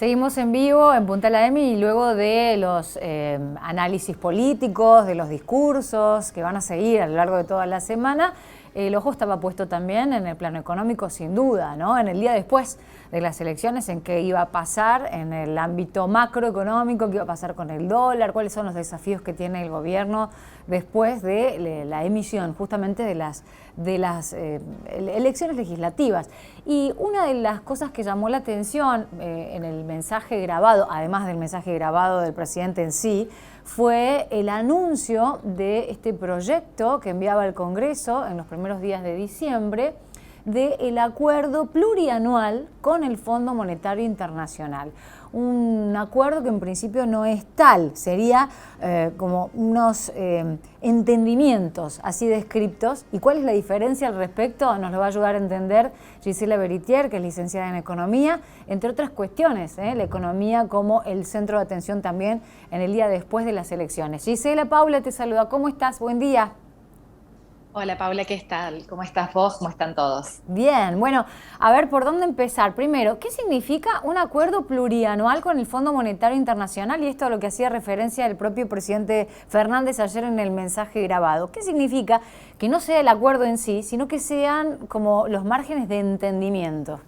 Seguimos en vivo en Punta La Emi y luego de los análisis políticos, de los discursos que van a seguir a lo largo de toda la semana, el ojo estaba puesto también en el plano económico, sin duda, ¿no? En el día después de las elecciones, en qué iba a pasar en el ámbito macroeconómico, qué iba a pasar con el dólar, cuáles son los desafíos que tiene el gobierno después de la emisión justamente de las elecciones legislativas. Y una de las cosas que llamó la atención en el mensaje grabado, además del mensaje grabado del presidente en sí, fue el anuncio de este proyecto que enviaba al Congreso en los primeros días de diciembre del acuerdo plurianual con el Fondo Monetario Internacional. Un acuerdo que en principio no es tal, sería como unos entendimientos así descriptos. ¿Y cuál es la diferencia al respecto? Nos lo va a ayudar a entender Gisela Beritier, que es licenciada en Economía, entre otras cuestiones, la economía como el centro de atención también en el día después de las elecciones. Gisela, Paula te saluda. ¿Cómo estás? Buen día. Hola Paula, ¿qué tal? ¿Cómo estás vos? ¿Cómo están todos? Bien, bueno, a ver, ¿por dónde empezar? Primero, ¿qué significa un acuerdo plurianual con el Fondo Monetario Internacional? Y esto a lo que hacía referencia el propio presidente Fernández ayer en el mensaje grabado. ¿Qué significa? Que no sea el acuerdo en sí, sino que sean como los márgenes de entendimiento.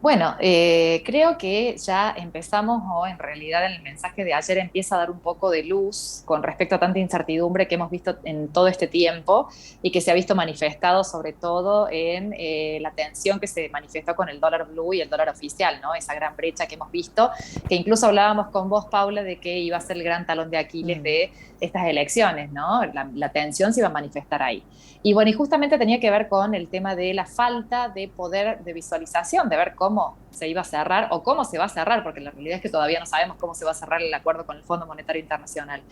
Bueno, creo que ya empezamos, o en realidad en el mensaje de ayer empieza a dar un poco de luz con respecto a tanta incertidumbre que hemos visto en todo este tiempo y que se ha visto manifestado sobre todo en la tensión que se manifestó con el dólar blue y el dólar oficial, ¿no? Esa gran brecha que hemos visto, que incluso hablábamos con vos, Paula, de que iba a ser el gran talón de Aquiles de estas elecciones, ¿no? La tensión se iba a manifestar ahí. Y bueno, y justamente tenía que ver con el tema de la falta de poder de visualización, de ver cómo se iba a cerrar o cómo se va a cerrar, porque la realidad es que todavía no sabemos cómo se va a cerrar el acuerdo con el Fondo Monetario Internacional.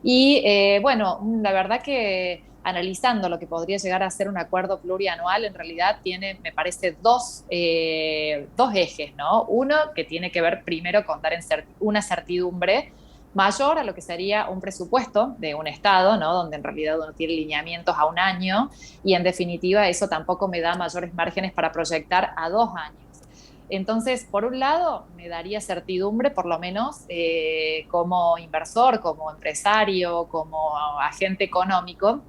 Y bueno, la verdad que analizando lo que podría llegar a ser un acuerdo plurianual, en realidad tiene, me parece, dos ejes, ¿no? Uno que tiene que ver primero con dar una certidumbre mayor a lo que sería un presupuesto de un Estado, ¿no? Donde en realidad uno tiene lineamientos a un año y en definitiva eso tampoco me da mayores márgenes para proyectar a 2 años. Entonces, por un lado, me daría certidumbre, por lo menos como inversor, como empresario, como agente económico,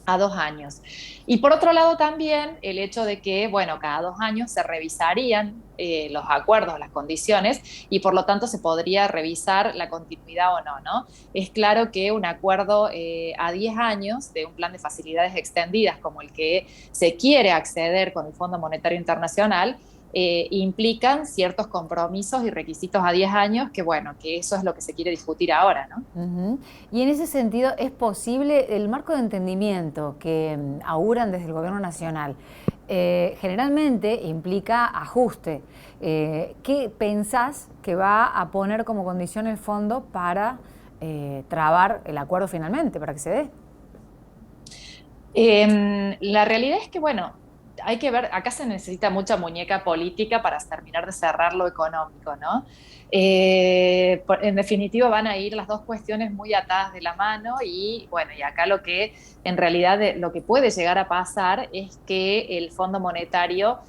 a 2 años. Y por otro lado también el hecho de que, bueno, cada 2 años se revisarían los acuerdos, las condiciones, y por lo tanto se podría revisar la continuidad o no, ¿no? Es claro que un acuerdo a 10 años de un plan de facilidades extendidas como el que se quiere acceder con el Fondo Monetario Internacional, implican ciertos compromisos y requisitos a 10 años que, bueno, que eso es lo que se quiere discutir ahora, ¿no? Ujú. Y en ese sentido, ¿es posible el marco de entendimiento que auguran desde el Gobierno Nacional? Generalmente implica ajuste. ¿Qué pensás que va a poner como condición el fondo para trabar el acuerdo finalmente, para que se dé? La realidad es que, bueno, hay que ver, acá se necesita mucha muñeca política para terminar de cerrar lo económico, ¿no? En definitiva van a ir las dos cuestiones muy atadas de la mano y, bueno, y acá lo que en realidad lo que puede llegar a pasar es que el Fondo Monetario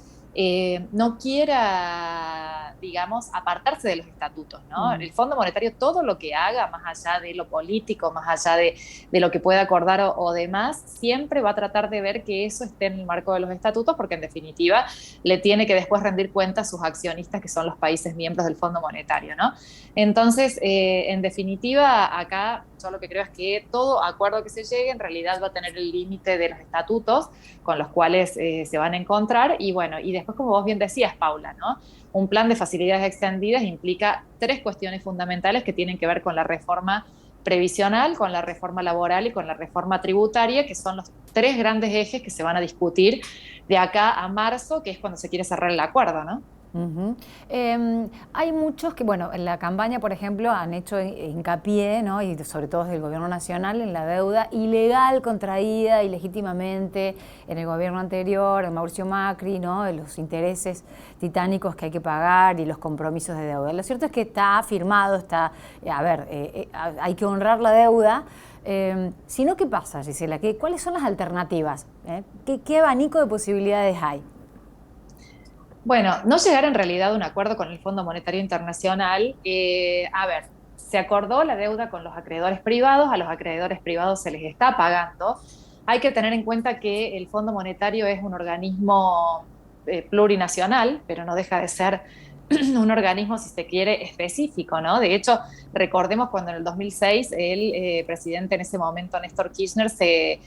no quiera, digamos, apartarse de los estatutos, ¿no? Mm. El Fondo Monetario, todo lo que haga, más allá de lo político, más allá de lo que pueda acordar o demás, siempre va a tratar de ver que eso esté en el marco de los estatutos, porque en definitiva le tiene que después rendir cuenta a sus accionistas, que son los países miembros del Fondo Monetario, ¿no? Entonces, en definitiva, acá yo lo que creo es que todo acuerdo que se llegue en realidad va a tener el límite de los estatutos con los cuales se van a encontrar y bueno, y después como vos bien decías, Paula, ¿no? Un plan de facilidades extendidas implica tres cuestiones fundamentales que tienen que ver con la reforma previsional, con la reforma laboral y con la reforma tributaria, que son los tres grandes ejes que se van a discutir de acá a marzo, que es cuando se quiere cerrar el acuerdo, ¿no? Ujú. Hay muchos que, bueno, en la campaña, por ejemplo, han hecho hincapié, ¿no? Y sobre todo desde el gobierno nacional, en la deuda ilegal contraída ilegítimamente en el gobierno anterior, en Mauricio Macri, ¿no? En los intereses titánicos que hay que pagar y los compromisos de deuda. Lo cierto es que está firmado, está, hay que honrar la deuda. Si no, ¿qué pasa, Gisela? ¿Cuáles son las alternativas? ¿Qué abanico de posibilidades hay? Bueno, no llegar en realidad a un acuerdo con el Fondo Monetario Internacional. A ver, se acordó la deuda con los acreedores privados, a los acreedores privados se les está pagando. Hay que tener en cuenta que el Fondo Monetario es un organismo plurinacional, pero no deja de ser un organismo, si se quiere, específico, ¿no? De hecho, recordemos cuando en el 2006 el presidente en ese momento, Néstor Kirchner, se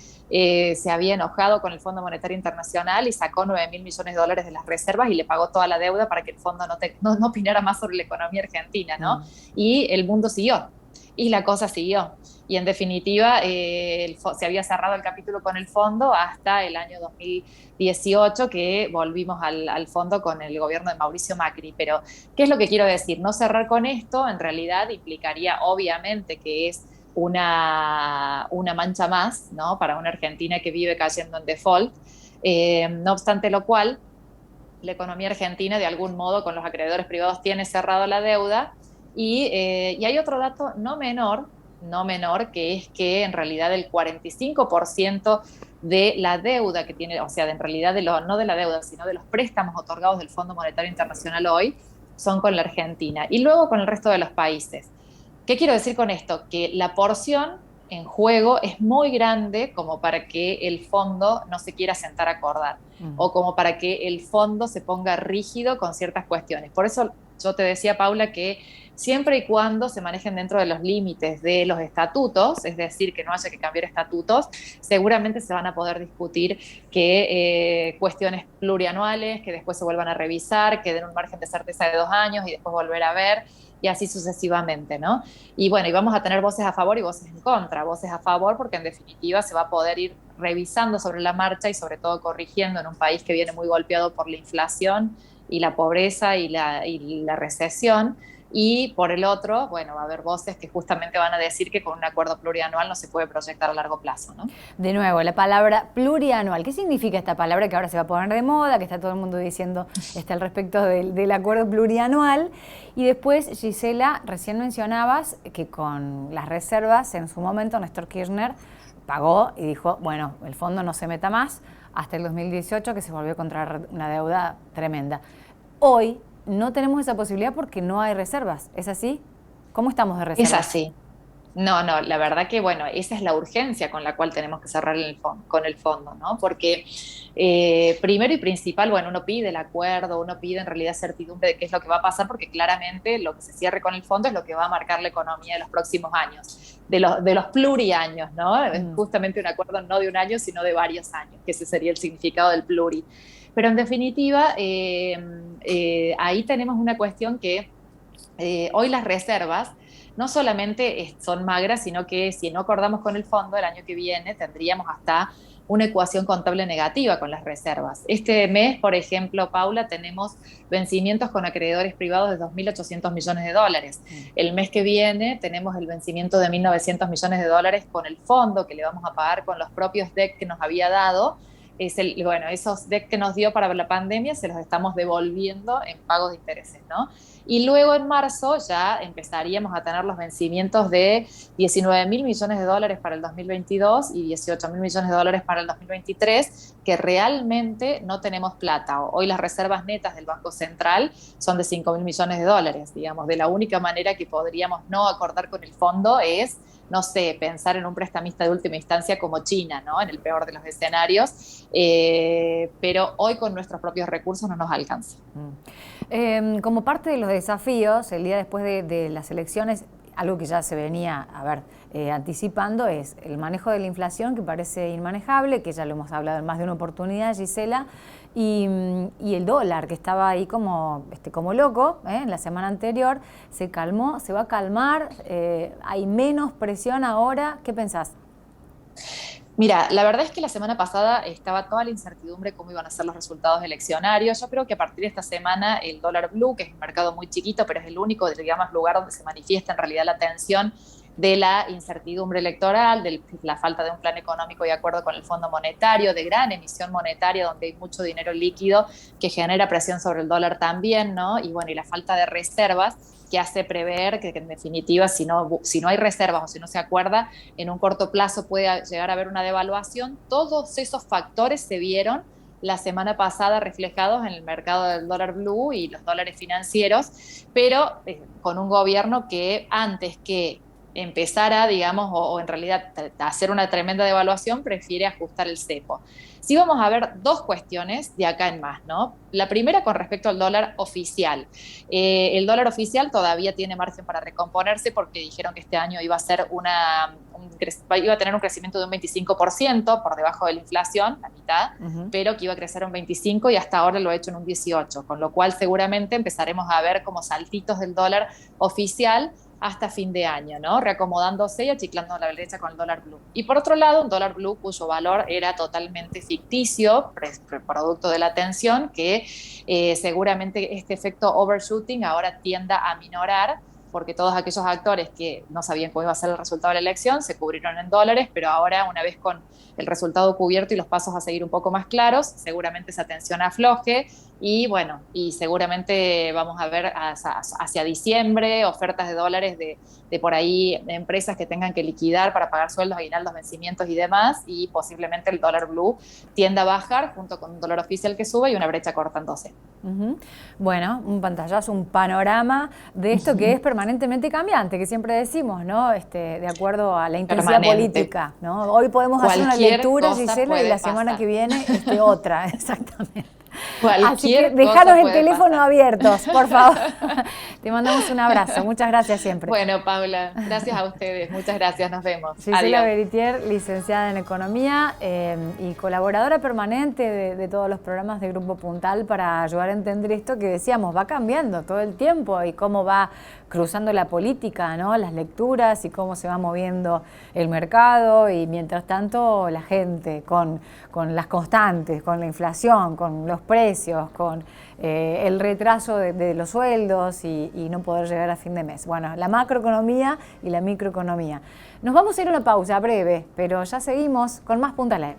había enojado con el Fondo Monetario Internacional y sacó 9.000 millones de dólares de las reservas y le pagó toda la deuda para que el fondo no opinara más sobre la economía argentina, ¿no? Mm. Y el mundo siguió. Y la cosa siguió. Y en definitiva, se había cerrado el capítulo con el fondo hasta el año 2018, que volvimos al fondo con el gobierno de Mauricio Macri. Pero, ¿qué es lo que quiero decir? No cerrar con esto en realidad implicaría, obviamente, que es una mancha más, ¿no? Para una Argentina que vive cayendo en default. No obstante lo cual, la economía argentina de algún modo con los acreedores privados tiene cerrado la deuda y hay otro dato no menor, que es que en realidad el 45% de la deuda que tiene, o sea, en realidad no de la deuda, sino de los préstamos otorgados del Fondo Monetario Internacional hoy, son con la Argentina y luego con el resto de los países. ¿Qué quiero decir con esto? Que la porción en juego es muy grande como para que el fondo no se quiera sentar a acordar o como para que el fondo se ponga rígido con ciertas cuestiones. Por eso yo te decía, Paula, que siempre y cuando se manejen dentro de los límites de los estatutos, es decir, que no haya que cambiar estatutos, seguramente se van a poder discutir que cuestiones plurianuales, que después se vuelvan a revisar, que den un margen de certeza de 2 años y después volver a ver y así sucesivamente, ¿no? Y bueno, y vamos a tener voces a favor y voces en contra. Voces a favor porque en definitiva se va a poder ir revisando sobre la marcha y sobre todo corrigiendo en un país que viene muy golpeado por la inflación y la pobreza y la recesión. Y por el otro, bueno, va a haber voces que justamente van a decir que con un acuerdo plurianual no se puede proyectar a largo plazo, ¿no? De nuevo, la palabra plurianual. ¿Qué significa esta palabra que ahora se va a poner de moda, que está todo el mundo diciendo al respecto del acuerdo plurianual? Y después, Gisela, recién mencionabas que con las reservas, en su momento, Néstor Kirchner pagó y dijo, bueno, el fondo no se meta más, hasta el 2018, que se volvió a encontrar una deuda tremenda. Hoy no tenemos esa posibilidad porque no hay reservas, ¿es así? ¿Cómo estamos de Es reservas? así. No, no, la verdad que, bueno, esa es la urgencia con la cual tenemos que cerrar con el fondo, ¿no? Porque primero y principal, bueno, uno pide el acuerdo, uno pide en realidad certidumbre de qué es lo que va a pasar, porque claramente lo que se cierre con el fondo es lo que va a marcar la economía de los próximos años, de los pluriaños, ¿no? Es justamente un acuerdo no de un año, sino de varios años, que ese sería el significado del pluri. Pero en definitiva, ahí tenemos una cuestión que hoy las reservas no solamente son magras, sino que si no acordamos con el fondo, el año que viene tendríamos hasta una ecuación contable negativa con las reservas. Este mes, por ejemplo, Paula, tenemos vencimientos con acreedores privados de 2.800 millones de dólares. El mes que viene tenemos el vencimiento de 1.900 millones de dólares con el fondo que le vamos a pagar con los propios DEC que nos había dado. Bueno, esos DEC que nos dio para la pandemia se los estamos devolviendo en pagos de intereses, ¿no? Y luego en marzo ya empezaríamos a tener los vencimientos de 19.000 millones de dólares para el 2022 y 18.000 millones de dólares para el 2023, que realmente no tenemos plata. Hoy las reservas netas del Banco Central son de 5.000 millones de dólares, digamos. De la única manera que podríamos no acordar con el fondo es, no sé, pensar en un prestamista de última instancia como China, ¿no? En el peor de los escenarios, pero hoy con nuestros propios recursos no nos alcanza. Como parte de los desafíos, el día después de las elecciones, algo que ya se venía anticipando es el manejo de la inflación, que parece inmanejable, que ya lo hemos hablado en más de una oportunidad, Gisela, y el dólar, que estaba ahí como loco en la semana anterior, se calmó, se va a calmar, hay menos presión ahora. ¿Qué pensás? Mira, la verdad es que la semana pasada estaba toda la incertidumbre cómo iban a ser los resultados eleccionarios. Yo creo que a partir de esta semana el dólar blue, que es un mercado muy chiquito, pero es el único, digamos, lugar donde se manifiesta en realidad la tensión de la incertidumbre electoral, de la falta de un plan económico y acuerdo con el Fondo Monetario, de gran emisión monetaria donde hay mucho dinero líquido que genera presión sobre el dólar también, ¿no? Y bueno, y la falta de reservas que hace prever que en definitiva si no hay reservas o si no se acuerda, en un corto plazo puede llegar a haber una devaluación. Todos esos factores se vieron la semana pasada reflejados en el mercado del dólar blue y los dólares financieros, pero con un gobierno que antes que empezara, digamos, o en realidad hacer una tremenda devaluación, prefiere ajustar el cepo. Sí vamos a ver dos cuestiones de acá en más, ¿no? La primera con respecto al dólar oficial. El dólar oficial todavía tiene margen para recomponerse porque dijeron que este año iba a ser iba a tener un crecimiento de un 25% por debajo de la inflación, la mitad, pero que iba a crecer un 25% y hasta ahora lo ha hecho en un 18%, con lo cual seguramente empezaremos a ver como saltitos del dólar oficial hasta fin de año, ¿no? Reacomodándose y achiclando la brecha con el dólar blue. Y por otro lado, un dólar blue cuyo valor era totalmente ficticio, producto de la tensión, que seguramente este efecto overshooting ahora tienda a minorar, porque todos aquellos actores que no sabían cómo iba a ser el resultado de la elección se cubrieron en dólares, pero ahora, una vez con el resultado cubierto y los pasos a seguir un poco más claros, seguramente esa tensión afloje y bueno, y seguramente vamos a ver hacia diciembre ofertas de dólares de por ahí de empresas que tengan que liquidar para pagar sueldos, aguinaldos, vencimientos y demás, y posiblemente el dólar blue tienda a bajar junto con un dólar oficial que sube y una brecha cortándose. Bueno, un pantallazo, un panorama de esto que es permanentemente cambiante, que siempre decimos, ¿no? De acuerdo a la intensidad política, ¿no? Hoy podemos hacer una lectura, Gisela, y la semana que viene otra, exactamente. Así que dejaros el teléfono abiertos, por favor. Te mandamos un abrazo. Muchas gracias siempre. Bueno, Paula, gracias a ustedes. Muchas gracias. Nos vemos. Gisela Beritier, licenciada en Economía y colaboradora permanente de todos los programas de Grupo Puntal para ayudar a entender esto que decíamos, va cambiando todo el tiempo y cómo va cruzando la política, ¿no? Las lecturas y cómo se va moviendo el mercado y mientras tanto la gente con las constantes, con la inflación, con los precios, con el retraso de los sueldos y no poder llegar a fin de mes. Bueno, la macroeconomía y la microeconomía. Nos vamos a ir a una pausa breve, pero ya seguimos con más Puntal AM.